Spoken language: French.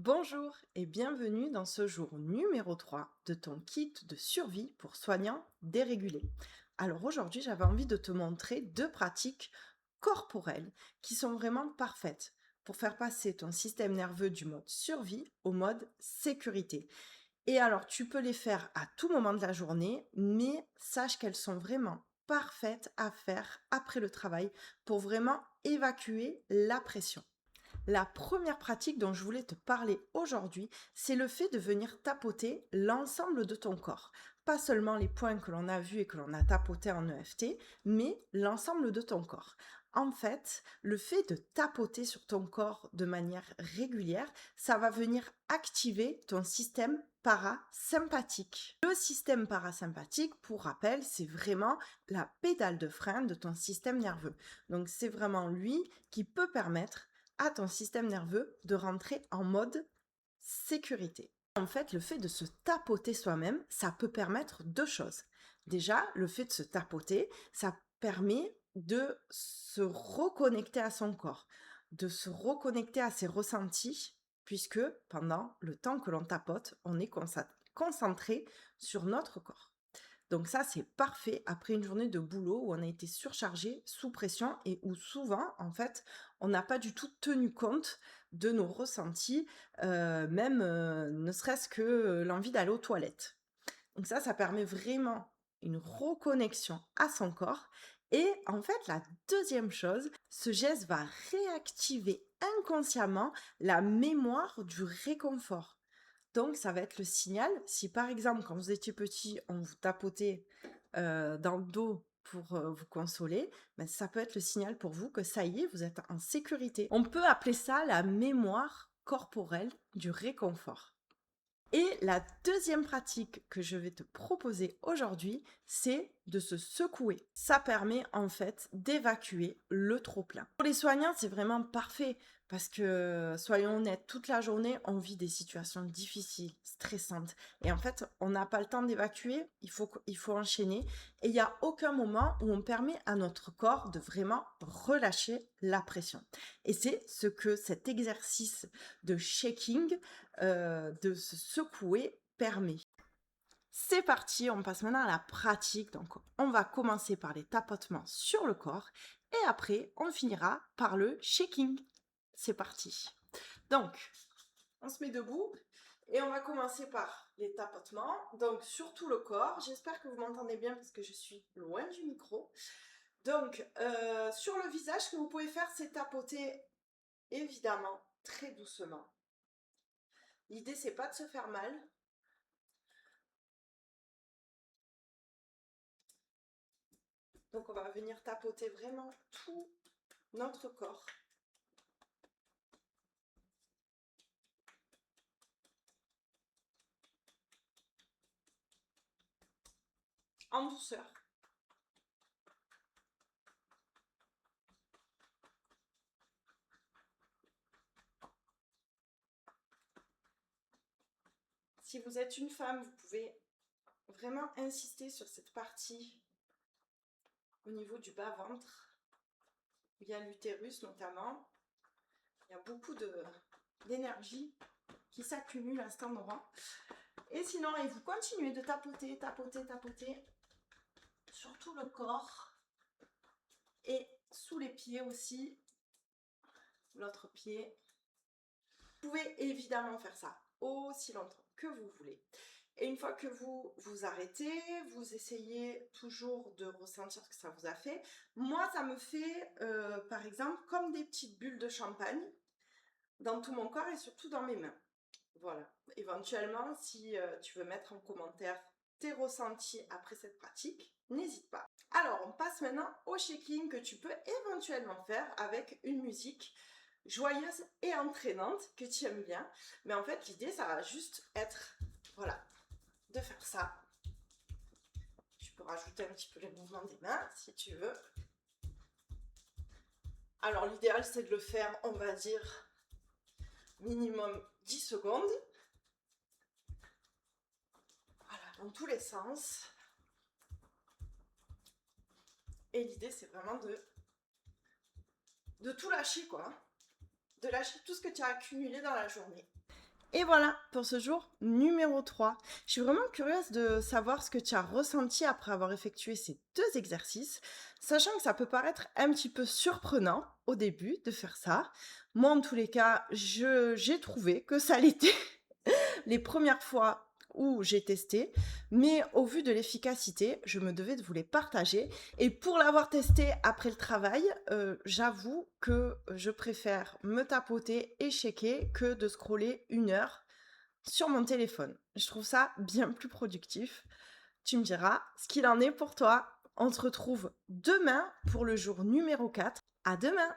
Bonjour et bienvenue dans ce jour numéro 3 de ton kit de survie pour soignants dérégulés. Alors aujourd'hui, j'avais envie de te montrer deux pratiques corporelles qui sont vraiment parfaites pour faire passer ton système nerveux du mode survie au mode sécurité. Et alors, tu peux les faire à tout moment de la journée, mais sache qu'elles sont vraiment parfaites à faire après le travail pour vraiment évacuer la pression. La première pratique dont je voulais te parler aujourd'hui, c'est le fait de venir tapoter l'ensemble de ton corps. Pas seulement les points que l'on a vus et que l'on a tapotés en EFT, mais l'ensemble de ton corps. En fait, le fait de tapoter sur ton corps de manière régulière, ça va venir activer ton système parasympathique. Le système parasympathique, pour rappel, c'est vraiment la pédale de frein de ton système nerveux. Donc c'est vraiment lui qui peut permettre à ton système nerveux de rentrer en mode sécurité. En fait, le fait de se tapoter soi-même, ça peut permettre deux choses. Déjà, le fait de se tapoter, ça permet de se reconnecter à son corps, de se reconnecter à ses ressentis, puisque pendant le temps que l'on tapote, on est concentré sur notre corps. Donc ça, c'est parfait après une journée de boulot où on a été surchargé, sous pression et où souvent, en fait, on n'a pas du tout tenu compte de nos ressentis, même ne serait-ce que l'envie d'aller aux toilettes. Donc ça permet vraiment une reconnexion à son corps. Et en fait, la deuxième chose, ce geste va réactiver inconsciemment la mémoire du réconfort. Donc, ça va être le signal. Si par exemple, quand vous étiez petit, on vous tapotait dans le dos pour vous consoler, ben, ça peut être le signal pour vous que ça y est, vous êtes en sécurité. On peut appeler ça la mémoire corporelle du réconfort. Et la deuxième pratique que je vais te proposer aujourd'hui, c'est de se secouer. Ça permet en fait d'évacuer le trop-plein. Pour les soignants, c'est vraiment parfait parce que, soyons honnêtes, toute la journée, on vit des situations difficiles, stressantes. Et en fait, on n'a pas le temps d'évacuer, il faut enchaîner. Et il n'y a aucun moment où on permet à notre corps de vraiment relâcher la pression. Et c'est ce que cet exercice de shaking de se secouer permet. C'est parti, on passe maintenant à la pratique. Donc, on va commencer par les tapotements sur le corps et après, on finira par le shaking. C'est parti. Donc, on se met debout et on va commencer par les tapotements. Donc, sur tout le corps. J'espère que vous m'entendez bien parce que je suis loin du micro. Donc, sur le visage, ce que vous pouvez faire, c'est tapoter évidemment très doucement. L'idée, c'est pas de se faire mal. Donc on va venir tapoter vraiment tout notre corps. En douceur. Si vous êtes une femme, vous pouvez vraiment insister sur cette partie au niveau du bas-ventre. Il y a l'utérus notamment. Il y a beaucoup d'énergie qui s'accumule à cet endroit. Et sinon, et vous continuez de tapoter, tapoter, tapoter sur tout le corps et sous les pieds aussi, l'autre pied. Vous pouvez évidemment faire ça aussi longtemps que vous voulez. Et une fois que vous vous arrêtez, vous essayez toujours de ressentir ce que ça vous a fait. Moi, ça me fait, par exemple, comme des petites bulles de champagne dans tout mon corps et surtout dans mes mains. Voilà. Éventuellement, si tu veux mettre en commentaire tes ressentis après cette pratique, n'hésite pas. Alors, on passe maintenant au shaking que tu peux éventuellement faire avec une musique joyeuse et entraînante que tu aimes bien. Mais en fait, l'idée, ça va juste être, voilà, de faire ça. Tu peux rajouter un petit peu les mouvements des mains si tu veux. Alors, l'idéal, c'est de le faire, on va dire, minimum 10 secondes. Voilà, dans tous les sens. Et l'idée, c'est vraiment de tout lâcher, quoi. De lâcher tout ce que tu as accumulé dans la journée. Et voilà pour ce jour numéro 3. Je suis vraiment curieuse de savoir ce que tu as ressenti après avoir effectué ces 2 exercices, sachant que ça peut paraître un petit peu surprenant au début de faire ça. Moi, en tous les cas, j'ai trouvé que ça l'était les premières fois où j'ai testé, mais au vu de l'efficacité, je me devais de vous les partager et pour l'avoir testé après le travail, j'avoue que je préfère me tapoter et checker que de scroller 1 heure sur mon téléphone. Je trouve ça bien plus productif. Tu me diras ce qu'il en est pour toi. On se retrouve demain pour le jour numéro 4. À demain!